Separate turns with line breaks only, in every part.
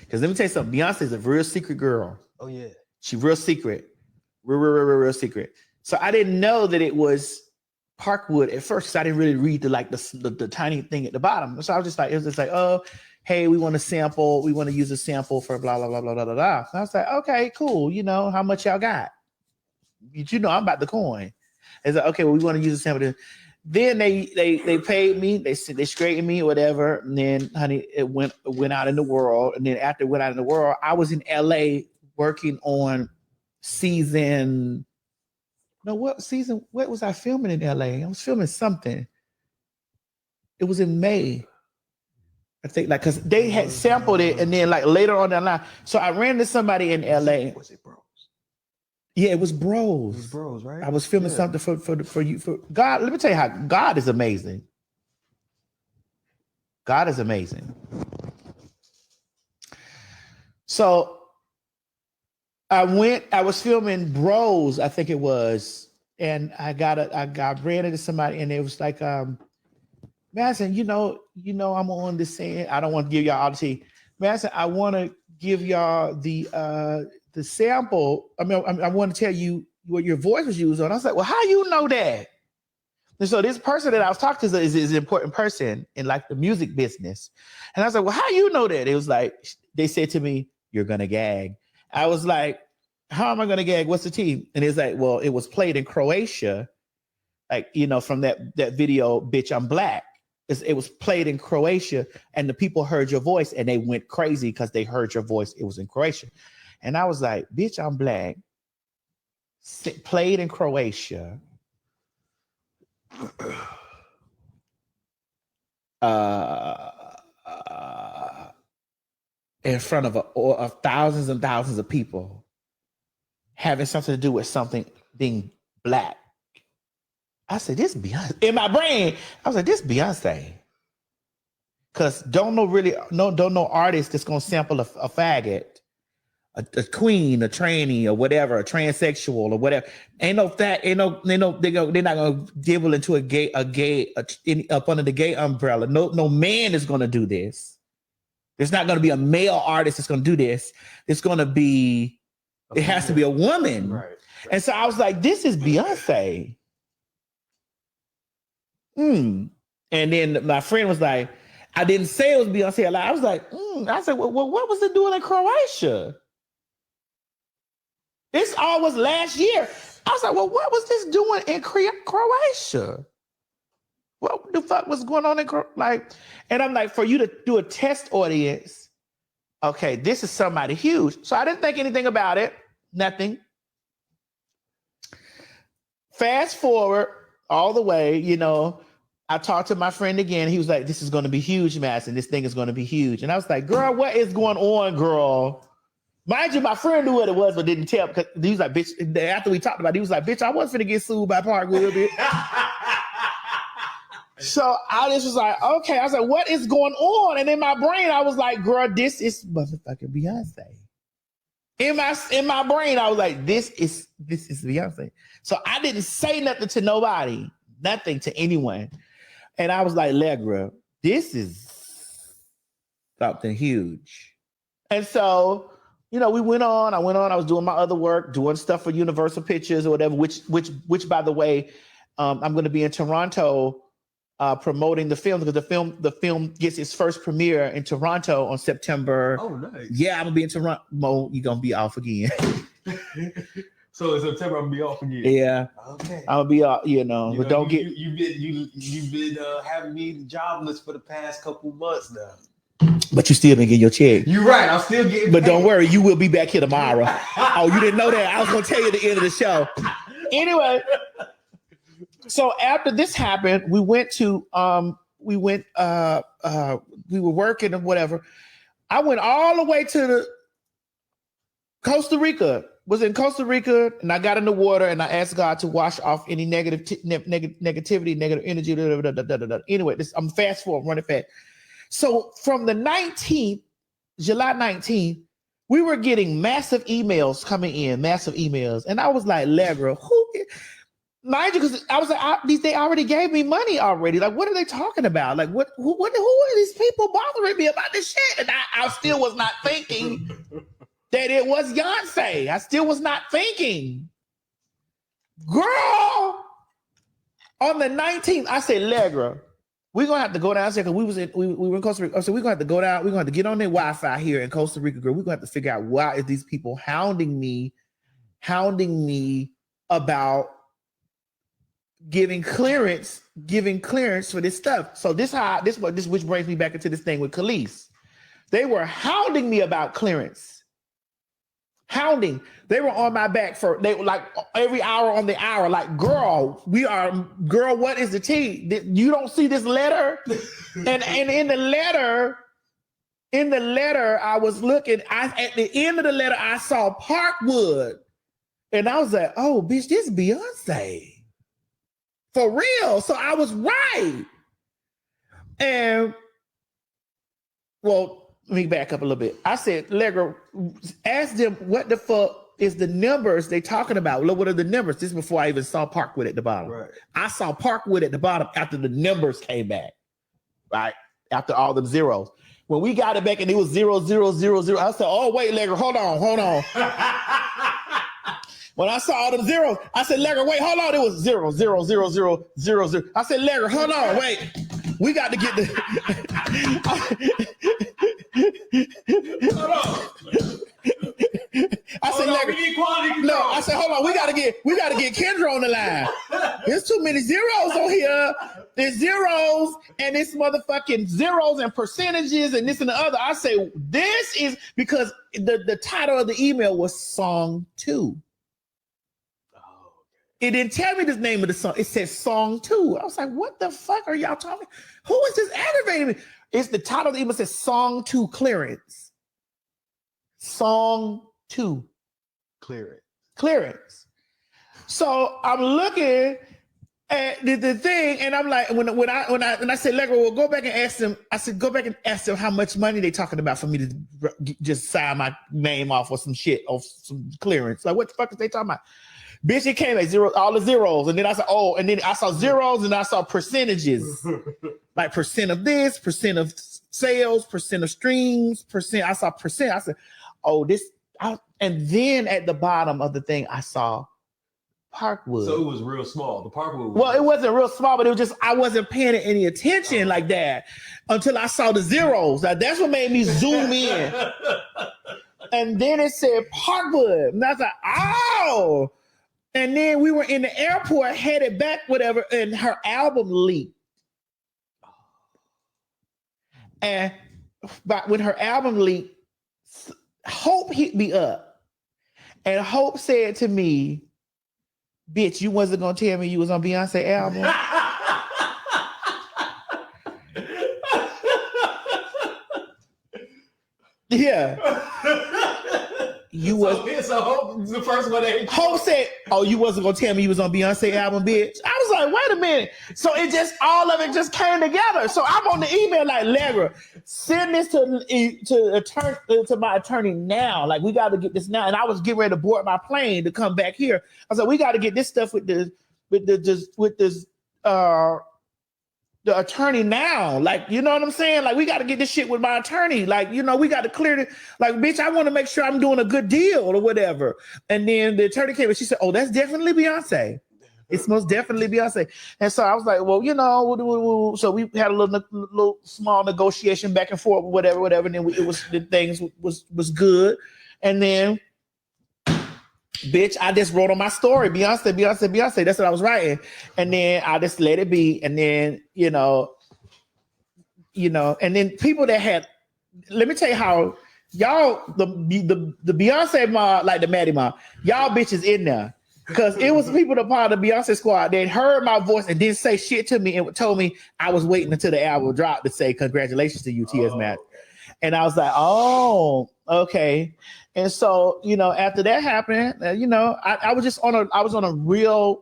Because let me tell you something. Beyonce is a real secret girl.
Oh yeah.
She real secret. Real secret. So I didn't know that it was Parkwood at first because I didn't really read the tiny thing at the bottom. So I was just like, it was just like, oh, hey, we want to sample. We want to use a sample for blah, blah, blah, blah, blah, blah, blah. So I was like, okay, cool. You know, how much y'all got? You know, I'm about the coin. It's like, okay, well, we want to use a sample. Then they paid me. They scraped me or whatever. And then, honey, it went out in the world. And then after it went out in the world, I was in LA working on season. No, what season? What was I filming in LA? I was filming something. It was in May. I think because they had sampled it, and then later on down the line. So I ran into somebody in LA.
Was it Bros?
Yeah, it was Bros.
It was Bros, right?
I was filming something for you. For God, let me tell you how God is amazing. God is amazing. So I was filming Bros, I think it was, and I ran into somebody, and it was like, Madison, you know, I'm on this scene. I don't want to give y'all all the tea. Madison, I want to give y'all the sample. I mean, I want to tell you what your voice was used on. I was like, well, how you know that? And so this person that I was talking to is an important person in the music business. And I was like, well, how you know that? It was like, they said to me, you're going to gag. I was like, how am I going to gag? What's the team? And it's like, well, it was played in Croatia. From that video, Bitch, I'm Black. It was played in Croatia, and the people heard your voice and they went crazy because they heard your voice. It was in Croatia. And I was like, Bitch, I'm Black. Played in Croatia. In front of thousands and thousands of people, having something to do with something being Black. I said, this Beyonce. In my brain, I was like, this Beyonce. Because don't know artist that's gonna sample a faggot, a queen, a tranny, or whatever, a transsexual or whatever. They're not gonna dabble into a gay up under the gay umbrella. No man is gonna do this. There's not gonna be a male artist that's gonna do this. It's gonna be, it has to be a woman.
Right.
And so I was like, this is Beyonce. And then my friend was like, I didn't say it was Beyonce. I was like, I said, well, what was it doing in Croatia? This all was last year. I was like, well, what was this doing in Croatia? What the fuck was going on in and I'm like, for you to do a test audience, okay, this is somebody huge. So I didn't think anything about it. Nothing. Fast forward all the way, I talked to my friend again. He was like, this is going to be huge, Madison. This thing is going to be huge. And I was like, girl, what is going on, girl? Mind you, my friend knew what it was, but didn't tell, because he was like, bitch, after we talked about it, he was like, bitch, I wasn't finna get sued by Parkwood, bitch. So I just was like, okay. I was like, what is going on? And in my brain, I was like, girl, this is motherfucking Beyonce. In my brain, I was like, this is Beyonce. So I didn't say nothing to nobody, nothing to anyone. And I was like, Legra, this is something huge. And so, we went on. I was doing my other work, doing stuff for Universal Pictures or whatever, which by the way, I'm going to be in Toronto promoting the film, because the film gets its first premiere in Toronto on September.
Oh, nice.
Yeah, I'm going to be in Toronto. Mo, you're going to be off again.
So in September, I'm gonna be off again.
Yeah.
Okay.
I'll be off, but don't get.
You've been having me jobless for the past couple months now.
But you still been getting your check.
You're right. I'm still getting.
But paid. Don't worry, you will be back here tomorrow. Oh, you didn't know that? I was gonna tell you at the end of the show. Anyway, so after this happened, we went to we were working or whatever. I went all the way to Costa Rica. Was in Costa Rica, and I got in the water, and I asked God to wash off any negativity, negative energy. Anyway, I'm fast forward, running fast. So from the 19th, July 19th, we were getting massive emails coming in, and I was like, Legra, mind you, because I was like, they already gave me money already. Like, what are they talking about? Like, who are these people bothering me about this shit? And I still was not thinking that it was Beyonce. I still was not thinking. Girl, on the 19th, I said, Legra, we're gonna have to go down there because we were in Costa Rica. So we're gonna have to go down, we're gonna have to get on their Wi-Fi here in Costa Rica, girl. We're gonna have to figure out why is these people hounding me about giving clearance for this stuff. So which brings me back into this thing with Kelis. They were hounding me about clearance. Hounding. They were on my back they were like every hour on the hour, like, girl, what is the tea? You don't see this letter? and in the letter, I was looking, at the end of the letter, I saw Parkwood. And I was like, oh, bitch, this is Beyonce. For real. So I was right. And, well, let me back up a little bit. I said, Legra, ask them what the fuck is the numbers they talking about. Look, what are the numbers? This is before I even saw Parkwood at the bottom. Right. I saw Parkwood at the bottom after the numbers came back. Right? After all them zeros. When we got it back and it was 0, 0, 0, 0, I said, oh, wait, Legra, hold on. When I saw all them zeros, I said, Legra, wait, hold on. It was 0, 0, 0, 0, 0, 0. I said, Legra, hold on, wait. We got to get the... Hold on. I said, Legra, we need quality control. No, I said, hold on. We got to get Kendra on the line. There's too many zeros on here. There's zeros and it's motherfucking zeros and percentages and this and the other. I say, this is because the title of the email was Song 2. It didn't tell me the name of the song. It said Song 2. I was like, what the fuck are y'all talking? Who is this aggravating me? It's the title of the email says Song 2 Clearance. Song 2 Clearance. So I'm looking at the thing, and I'm like, when I said, Legra, well, go back and ask them. I said, go back and ask them how much money they talking about for me to just sign my name off or some shit, or some clearance. Like, what the fuck is they talking about? Bitch, it came at zero, all the zeros. And then I said, oh, and then I saw zeros and I saw percentages. Like percent of this, percent of sales, percent of streams, percent. I saw percent. I said, oh, this. And then at the bottom of the thing, I saw Parkwood.
So it was real small. The Parkwood.
Well, it wasn't real small, but it was just, I wasn't paying it any attention like that until I saw the zeros. Now, that's what made me zoom in. And then it said Parkwood. And I was like, oh. And then we were in the airport, headed back, whatever, and her album leaked. And but when her album leaked, Hope hit me up. And Hope said to me, bitch, you wasn't going to tell me you was on Beyonce album? Yeah.
So Hope was the first one that
Hope said, oh, you wasn't gonna tell me you was on Beyonce album, bitch. I was like, wait a minute. So all of it just came together. So I'm on the email like, Legra, send this to my attorney now. Like, we got to get this now. And I was getting ready to board my plane to come back here. I was like, we got to get this stuff with the attorney now. Like, you know what I'm saying? Like, we got to get this shit with my attorney. Like, you know, we got to clear it. Like, bitch, I want to make sure I'm doing a good deal or whatever. And then the attorney came and she said, oh, that's definitely Beyonce. It's most definitely Beyonce. And so I was like, well, you know, so we had a little small negotiation back and forth, whatever. And then the things was good. And then, bitch, I just wrote on my story, Beyonce. That's what I was writing. And then I just let it be. And then, you know, and then people that had, let me tell you how y'all, the Beyonce mob, like the Maddie mob, y'all bitches in there. Because it was people that part of the Beyonce squad that heard my voice and didn't say shit to me and told me I was waiting until the album dropped to say congratulations to you, T.S. Matt. And I was like, oh, okay. And so, you know, after that happened, you know, I was just on a real,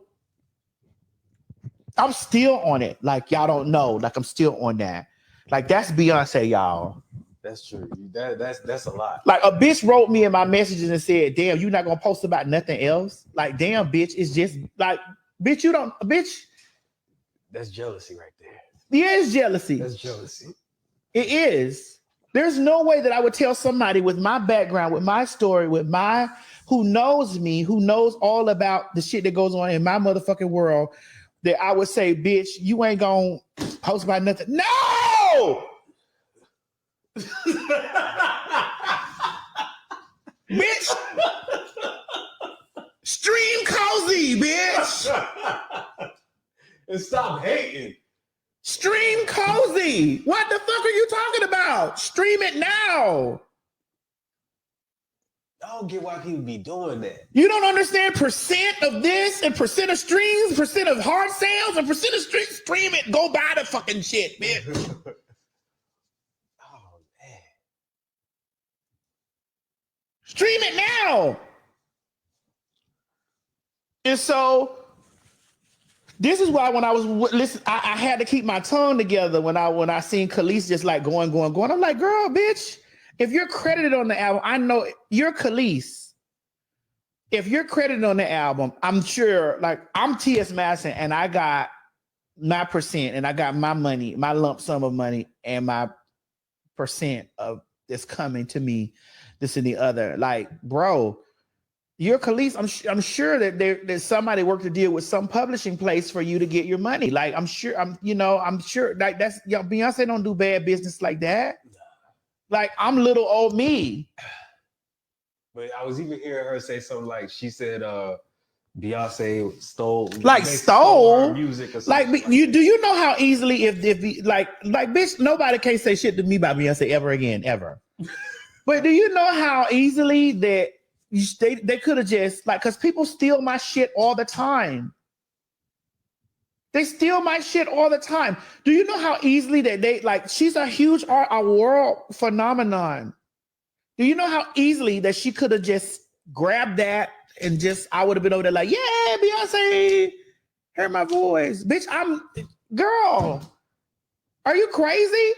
I'm still on it. Like, y'all don't know. Like, I'm still on that. Like, that's Beyonce, y'all.
That's true. That's a lot.
Like, a bitch wrote me in my messages and said, damn, you're not going to post about nothing else? Like, damn, bitch, it's just like, Bitch, you don't, bitch.
That's jealousy right there.
Yeah, it's jealousy.
That's jealousy.
It is. There's no way that I would tell somebody with my background, with my story, who knows me, who knows all about the shit that goes on in my motherfucking world, that I would say, bitch, you ain't gonna post about nothing. No! Bitch! Stream cozy, bitch!
And stop hating.
Stream cozy. What the fuck are you talking about? Stream it now.
I don't get why people be doing that.
You don't understand percent of this and percent of streams, percent of hard sales, and percent of streams. Stream it. Go buy the fucking shit, bitch.
Oh man.
Stream it now. And so this is why when I was listen, I had to keep my tongue together when I seen Kelis just like going. I'm like, girl, bitch, if you're credited on the album, I know you're Kelis. If you're credited on the album, I'm sure, like, I'm T.S. Madison and I got my percent and I got my money, my lump sum of money and my percent of this coming to me, this and the other. Like, bro, you're Kelis. I'm sure that there's somebody worked a deal with some publishing place for you to get your money. Like, I'm sure like that's, Beyonce don't do bad business like that. Like, I'm little old me.
But I was even hearing her say something like, she said Beyonce stole her music or something.
Like, do you know how easily if bitch, nobody can say shit to me about Beyonce ever again, ever. But do you know how easily that they could have just, like, because people steal my shit all the time. They steal my shit all the time. Do you know how easily that they, like, she's a huge art, a world phenomenon. Do you know how easily that she could have just grabbed that and just, I would have been over there like, yeah, Beyonce, hear my voice. Bitch, girl, are you crazy?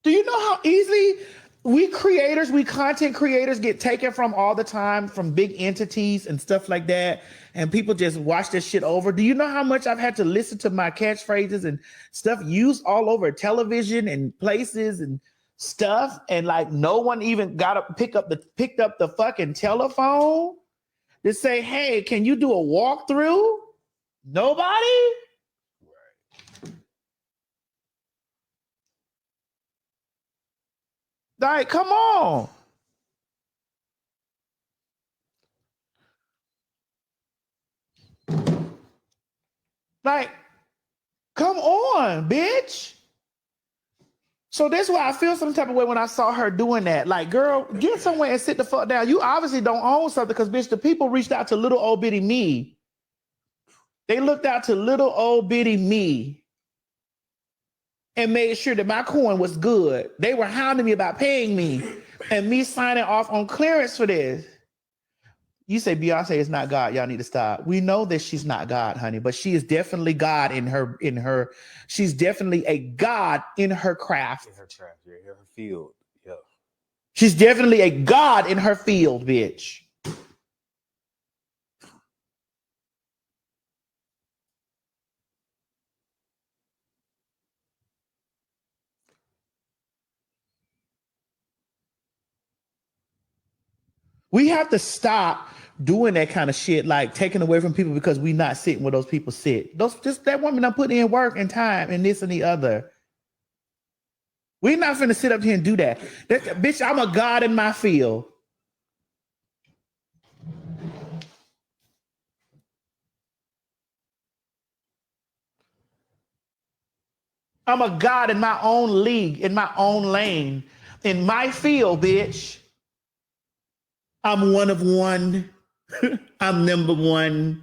Do you know how easily we content creators get taken from all the time from big entities and stuff like that, and people just watch this shit over? Do you know how much I've had to listen to my catchphrases and stuff used all over television and places and stuff, and like no one even picked up the fucking telephone to say, hey, can you do a walkthrough? Nobody? Like, come on. Like, come on, bitch. So that's why I feel some type of way when I saw her doing that. Like, girl, get somewhere and sit the fuck down. You obviously don't own something because, bitch, the people reached out to little old bitty me. They looked out to little old bitty me and made sure that my coin was good. They were hounding me about paying me and me signing off on clearance for this. You say Beyonce is not God. Y'all need to stop. We know that she's not God, honey, but she is definitely God in her. She's definitely a God in her craft.
In her field. Yeah.
She's definitely a God in her field, bitch. We have to stop doing that kind of shit, like taking away from people because we not sitting where those people sit. That woman done put in work and time and this and the other. We're not finna sit up here and do that. Bitch, I'm a God in my field. I'm a God in my own league, in my own lane, in my field, bitch. I'm one of one. I'm number one.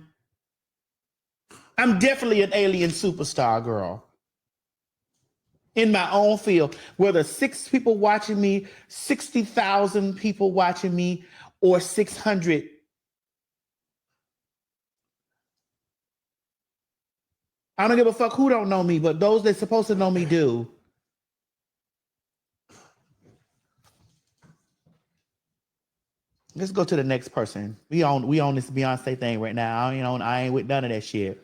I'm definitely an alien superstar, girl. In my own field, whether 6 people watching me, 60,000 people watching me, or 600. I don't give a fuck who don't know me, but those that's supposed to know me do. Let's go to the next person. We on this Beyonce thing right now. I ain't with none of that shit.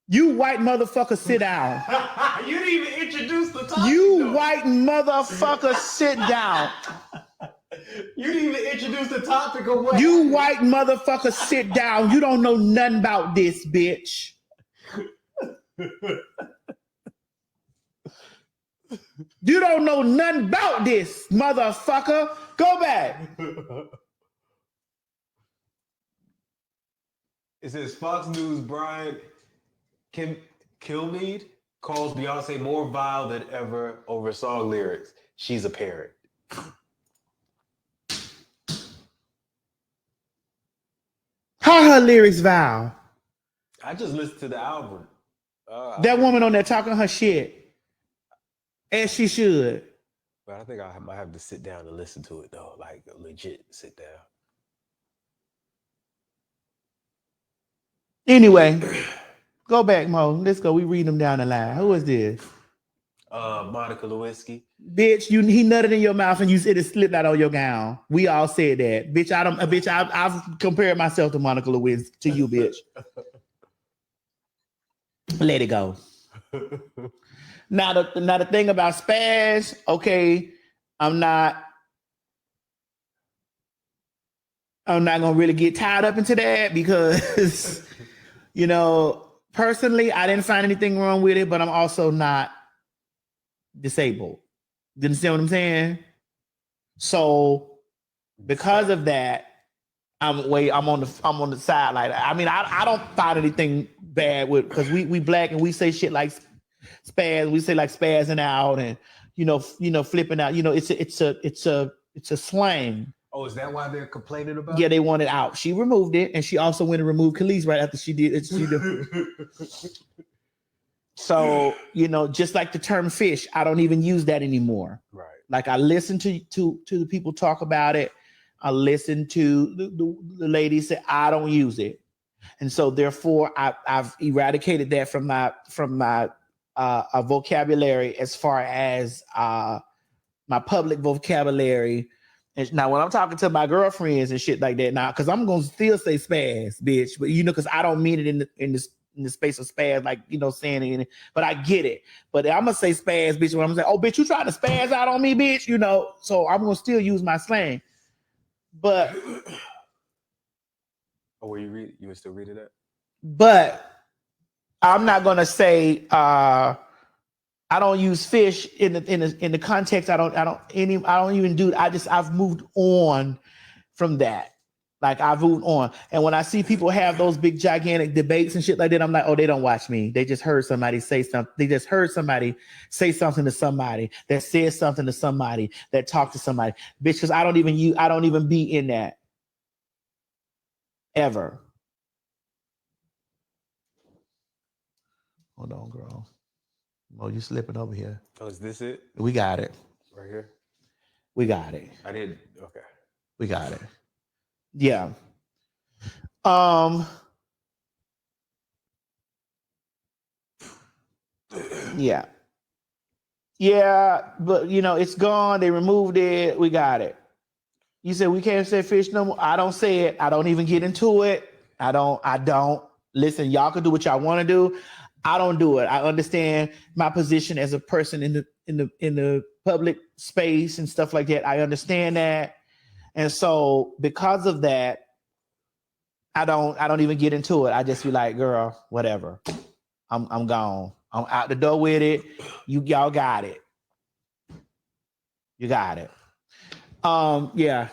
You white motherfucker, sit down.
You didn't even introduce the topic.
You white motherfucker, sit down.
You didn't even introduce the topic of what.
You white motherfucker, sit down. You don't know nothing about this, bitch. You don't know nothing about this, motherfucker. Go back.
It says Fox News Brian Kilmeade calls Beyonce more vile than ever over song lyrics. She's a parent.
How her lyrics vile?
I just listened to the album.
That woman on there talking her shit. As she should.
But I think I might have to sit down and listen to it though. Like legit sit down.
Anyway, go back, Mo. Let's go. We read them down the line. Who is this?
Monica Lewinsky.
Bitch, he nutted in your mouth and you said it slipped out on your gown. We all said that. Bitch, I've compared myself to Monica Lewinsky, to you, bitch. Let it go. Now the thing about spaz, okay, I'm not gonna really get tied up into that because personally, I didn't find anything wrong with it, but I'm also not disabled. You understand what I'm saying? So because of that, I'm on the side. Like, I mean, I don't find anything bad with, because we black and we say shit like spaz, we say like spazzing out and flipping out. It's a slang.
Oh, is that why they're complaining about it?
Yeah, they want it out. She removed it, and she also went and removed Kelis right after she did it. So, just like the term fish, I don't even use that anymore.
Right.
Like, I listen to the people talk about it. I listen to the ladies say, I don't use it. And so therefore I've eradicated that from my vocabulary as far as my public vocabulary. And now when I'm talking to my girlfriends and shit like that now, because I'm gonna still say spaz, bitch, but because I don't mean it in the space of spaz, like saying it, but I get it. But I'm gonna say spaz, bitch, when I'm saying, oh bitch, you trying to spaz out on me, bitch, so I'm gonna still use my slang. But
were you read? You were still reading that? But
I'm not gonna say I don't use fish in the context. I don't even do it. I've moved on from that. Like, I've moved on. And when I see people have those big gigantic debates and shit like that, I'm like, oh, they don't watch me. They just heard somebody say something. They just heard somebody say something to somebody that said something to somebody that talked to somebody. Bitch, because I don't even be in that. Ever. Hold on, girl. Oh, you slipping over here.
Oh, is this it?
We got it.
Right here?
We got it.
I did. Okay.
We got it. Yeah. Yeah. Yeah, but it's gone. They removed it. We got it. You said we can't say fish no more. I don't say it. I don't even get into it. I don't. Listen, y'all can do what y'all want to do. I don't do it. I understand my position as a person in the public space and stuff like that. I understand that. And so because of that, I don't even get into it. I just be like, girl, whatever. I'm gone. I'm out the door with it. Y'all got it. You got it. Yeah.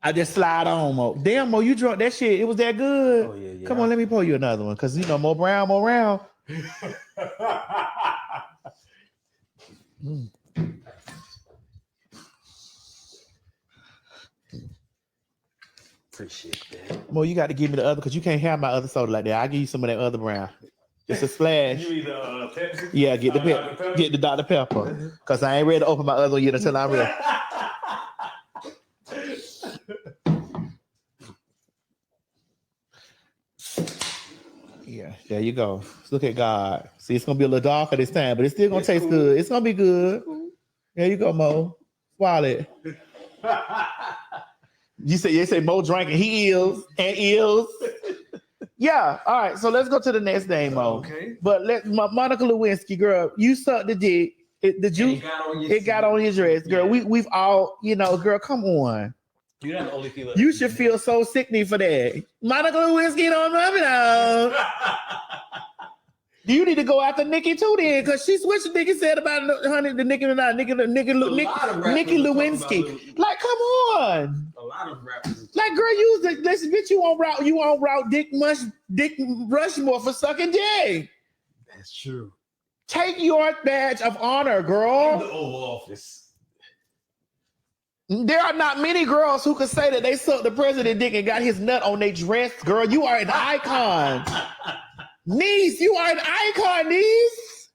I just slide on, Mo. Damn, Mo, you drunk that shit. It was that good.
Oh, yeah.
Come on, let me pour you another one. Because, more round.
Appreciate that.
Mo, you got to give me the other, because you can't have my other soda like that. I'll give you some of that other brown. Just a splash.
You need the Pepsi?
Yeah, get the Dr. Pepper. Because I ain't ready to open my other one yet until I'm ready. Yeah, there you go. Look at God. See, it's going to be a little darker this time, but it's still going to taste good. It's going to be good. There you go, Mo. Swallow it. You say Mo drinking. He is and is. Yeah. All right. So let's go to the next name, Mo.
Okay.
But Monica Lewinsky, girl, you sucked the dick. The juice. It got on your dress, girl. Yeah. We've all, girl. Come on.
You're not the only female.
You should feel so sickening for that. Monica Lewinsky don't love it all. You need to go after Nikki too, then, because she switched. Nikki said about the Nikki Lewinsky. Like, come on.
A lot of rappers.
Like, girl, this bitch. You on route Dick Rushmore for sucking dick.
That's true.
Take your badge of honor, girl.
In the Oval Office.
There are not many girls who could say that they sucked the president dick and got his nut on their dress, girl. You are an icon. Niece, you are an icon, niece.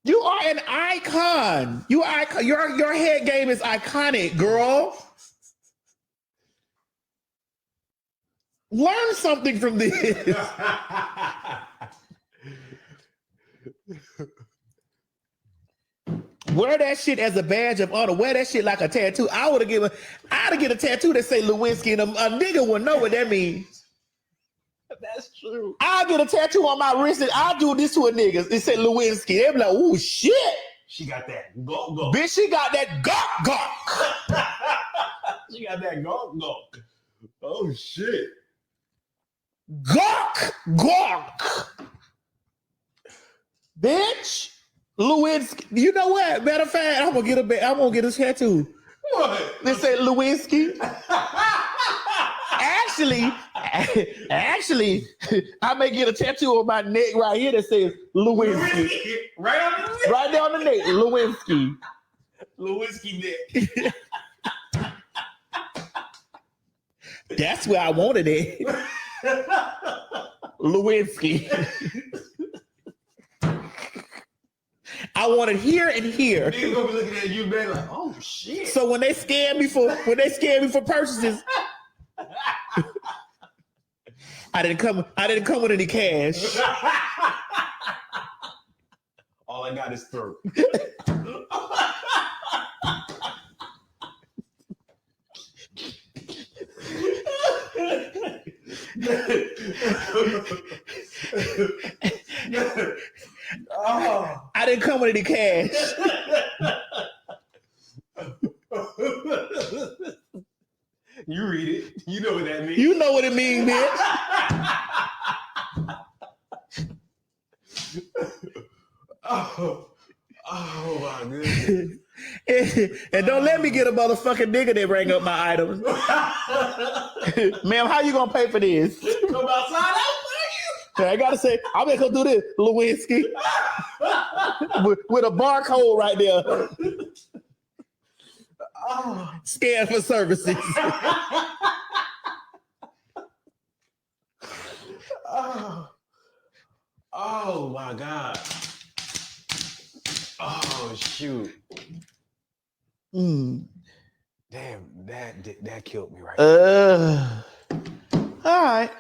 You are an icon. You are your head game is iconic, girl. Learn something from this. Wear that shit as a badge of honor. Wear that shit like a tattoo. I'd get a tattoo that say Lewinsky, and a nigga would know what that means.
That's true.
I'll get a tattoo on my wrist and I'll do this to a nigga. It said Lewinsky. They'll be like, ooh, shit.
She got that go.
Bitch, she got that gawk.
She got that go. Oh, shit.
Gawk. Bitch. Lewinsky. You know what? Matter of fact, I'm gonna get a tattoo.
What?
They say Lewinsky. Actually, I may get a tattoo on my neck right here that says Lewinsky.
Right on the neck.
Right there on the neck, Lewinsky.
Lewinsky neck.
That's where I wanted it. Lewinsky. I want it here and here.
Niggas gonna be looking at you, man, like, oh shit.
So when they scam me for purchases, I didn't come with any cash.
All I got is throat.
Oh. I didn't come with any cash.
You read it. You know what that means.
You know what it means, bitch.
Oh my goodness.
And don't let me get a motherfucking nigga that bring up my items. Ma'am, how you gonna pay for this?
Come outside,
I gotta say, I'm gonna go do this, Lewinsky. with a barcode right there. Oh. Scan for services.
Oh my God. Oh shoot. Damn, that killed me right
now. All right.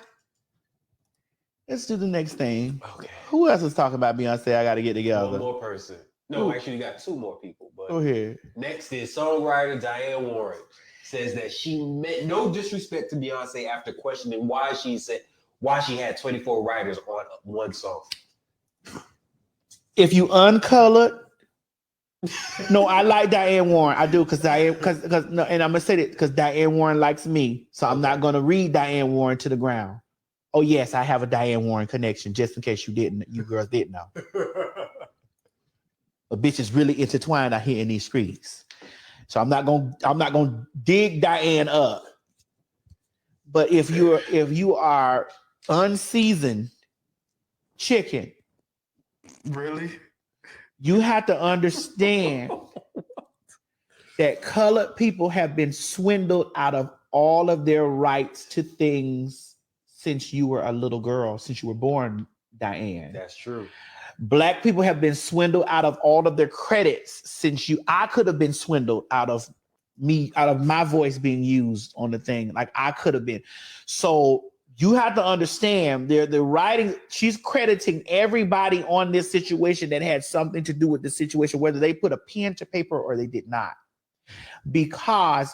Let's do the next thing.
Okay.
Who else is talking about Beyonce? I got to get together.
One more person. No, actually, you got two more people. But
go ahead.
Next is songwriter Diane Warren says that she meant no disrespect to Beyonce after questioning why she had 24 writers on one song.
If you uncolored, no, I like Diane Warren. I do because and I'm gonna say that because Diane Warren likes me, so I'm not gonna read Diane Warren to the ground. Oh yes, I have a Diane Warren connection, just in case you girls didn't know. A bitch is really intertwined out here in these streets. So I'm not gonna dig Diane up. But if you are unseasoned chicken,
really,
you have to understand that colored people have been swindled out of all of their rights to things since you were a little girl, since you were born, Diane.
That's true.
Black people have been swindled out of all of their credits since I could have been swindled out of my voice being used on the thing. Like I could have been. So you have to understand they're writing, she's crediting everybody on this situation that had something to do with the situation, whether they put a pen to paper or they did not. because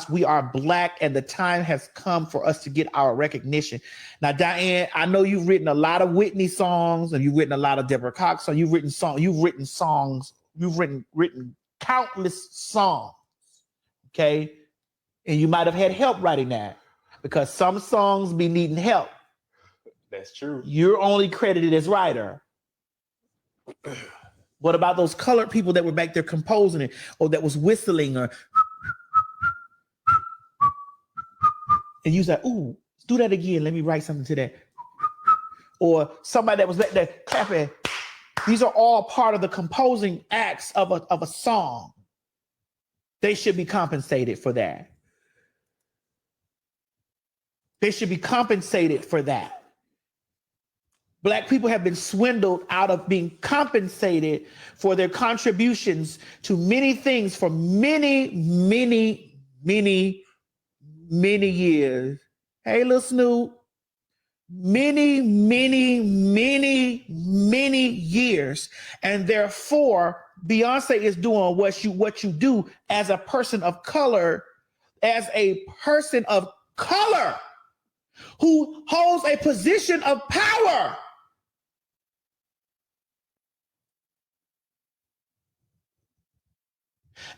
we are Black and the time has come for us to get our recognition. Now, Diane, I know you've written a lot of Whitney songs and you've written a lot of Deborah Cox songs. You've written countless songs, okay? And you might have had help writing that because some songs be needing help.
That's true.
You're only credited as writer. What about those colored people that were back there composing it or that was whistling or and you said, ooh, do that again. Let me write something to that. Or somebody that was back there clapping. These are all part of the composing acts of a song. They should be compensated for that. They should be compensated for that. Black people have been swindled out of being compensated for their contributions to many things for many, many, many, many years. Hey, Lil Snoop. Many, many, many, many years. And therefore, Beyonce is doing what you do as a person of color, who holds a position of power.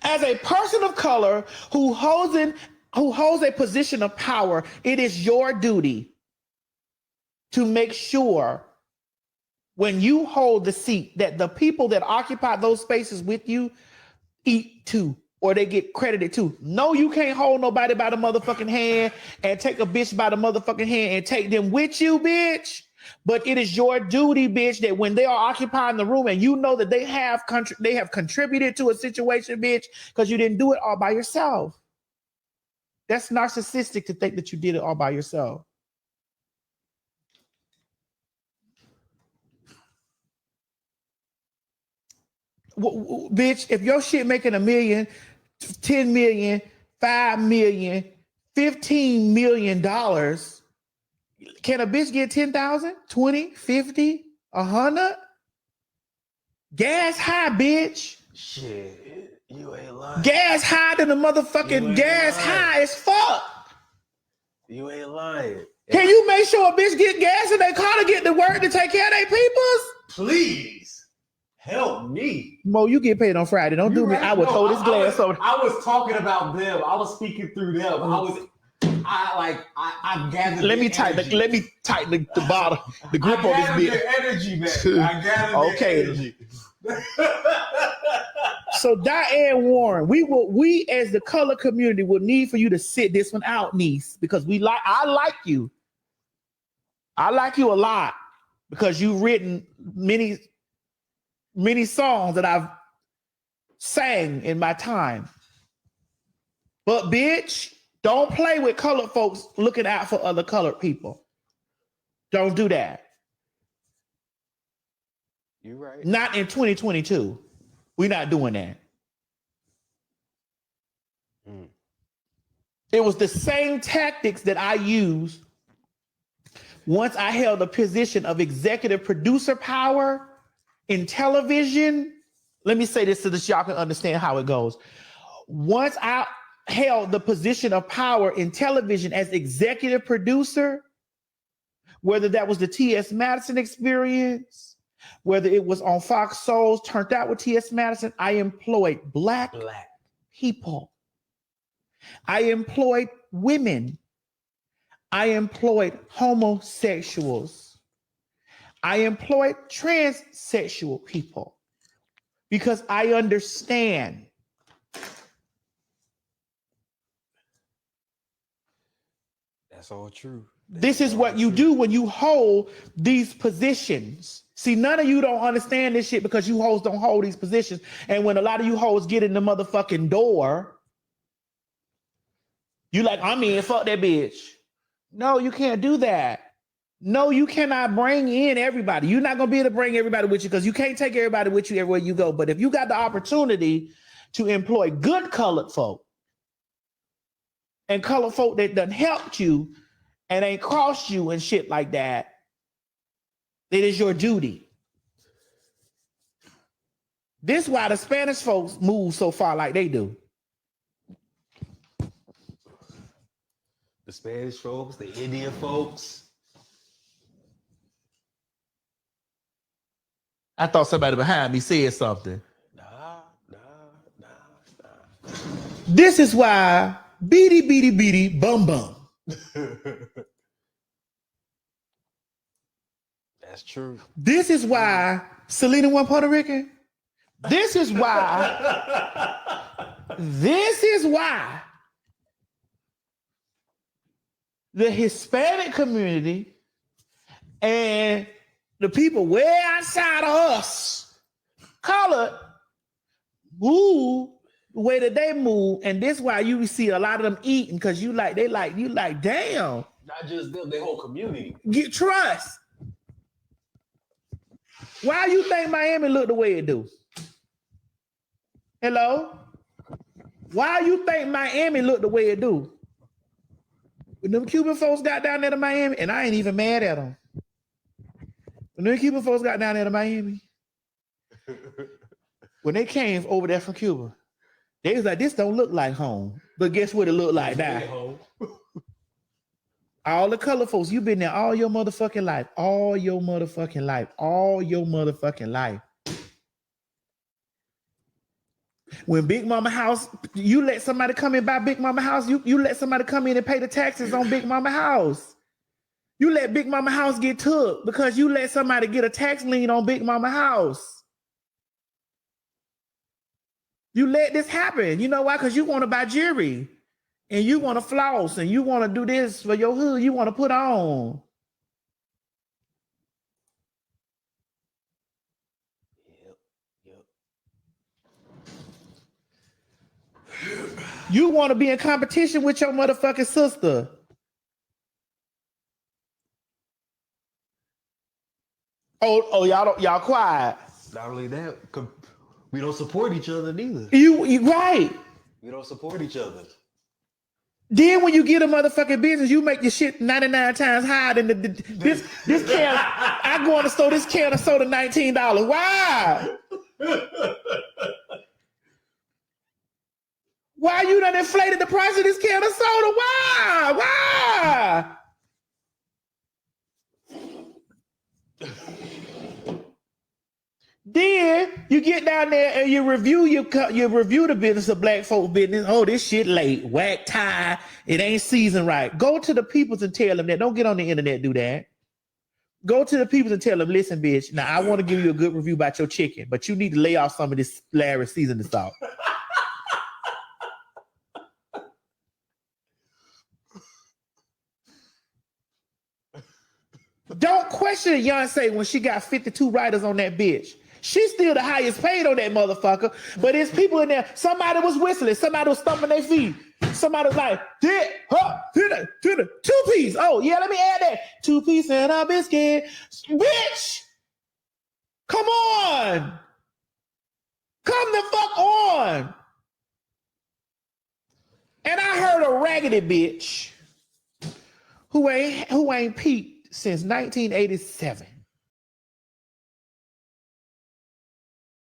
As a person of color who holds a position of power, it is your duty to make sure when you hold the seat that the people that occupy those spaces with you eat too, or they get credited too. No, you can't hold nobody by the motherfucking hand and take a bitch by the motherfucking hand and take them with you, bitch. But it is your duty, bitch, that when they are occupying the room and you know that they have contributed to a situation, bitch, because you didn't do it all by yourself. That's narcissistic to think that you did it all by yourself. Bitch, if your shit making $1 million, 10 million, 5 million, $15 million, can a bitch get 10,000, 20, 50, 100? Gas high, bitch.
Shit, you ain't lying.
Gas high than the motherfucking gas lying. High as fuck.
You ain't lying.
Can you make sure a bitch get gas in their car to get to work to take care of their peoples?
Please. Help me.
Mo, you get paid on Friday. Don't do right. Me. I would throw this glass over.
I was talking about them. I was speaking through them. I gathered.
Let me tighten the bottom, the grip on this bit.
Energy, man. I gathered energy.
So Diane Warren, we as the color community will need for you to sit this one out, niece, because I like you. I like you a lot because you've written many songs that I've sang in my time. But bitch, don't play with colored folks looking out for other colored people. Don't do that.
You're right.
Not in 2022. We're not doing that. It was the same tactics that I used once I held a position of executive producer power in television. Let me say this so that y'all can understand how it goes. Once I held the position of power in television as executive producer, whether that was the T.S. Madison Experience, whether it was on Fox Soul's Turned Out with T.S. Madison, I employed black people. I employed women. I employed homosexuals. I employed transsexual people because I understand.
That's all true.
This is what you do when you hold these positions. See, none of you don't understand this shit because you hoes don't hold these positions. And when a lot of you hoes get in the motherfucking door, you like, I'm in, fuck that bitch. No, you can't do that. No, you cannot bring in everybody. You're not going to be able to bring everybody with you because you can't take everybody with you everywhere you go. But if you got the opportunity to employ good colored folk and colored folk that done helped you and ain't crossed you and shit like that, it is your duty. This is why the Spanish folks move so far like they do.
The Spanish folks, the Indian folks.
I thought somebody behind me said something.
Nah.
This is why beady bum bum.
That's true.
This is why Selena won Puerto Rican. This is why the Hispanic community and the people way outside of us, colored, move the way that they move, and this is why you see a lot of them eating because you like damn.
Not just them, their whole community.
Get trust. Why you think Miami look the way it do? Hello? Why you think Miami look the way it do? When them Cuban folks got down there to Miami, and I ain't even mad at them. When them Cuban folks got down there to Miami, when they came over there from Cuba, they was like, this don't look like home. But guess what it looked like now? All the color folks, you been there all your motherfucking life. All your motherfucking life. When Big Mama house, you let somebody come in buy Big Mama house, you let somebody come in and pay the taxes on Big Mama house. You let Big Mama house get took because you let somebody get a tax lien on Big Mama house. You let this happen. You know why? Because you want to buy jewelry and you want to floss and you want to do this for your hood. You want to put on. Yep. You want to be in competition with your motherfucking sister. Oh, y'all quiet.
Not only that, we don't support each other neither.
You right.
We don't support each other.
Then when you get a motherfucking business, you make your shit 99 times higher than this can. I go in the store, this can of soda $19. Why? Why you done inflated the price of this can of soda? Why? Then you get down there and you review the business of black folk business. Oh, this shit late, whack tie, it ain't seasoned right. Go to the peoples and tell them that. Don't get on the internet, do that. Go to the peoples and tell them, listen, bitch, now I want to give you a good review about your chicken, but you need to lay off some of this Larry seasoning salt. Don't question Beyonce when she got 52 writers on that bitch. She's still the highest paid on that motherfucker, but there's people in there. Somebody was whistling, somebody was stomping their feet. Somebody was like, two-piece. Oh, yeah, let me add that. 2-piece and a biscuit. Bitch! Come on! Come the fuck on! And I heard a raggedy bitch who ain't peeped since 1987.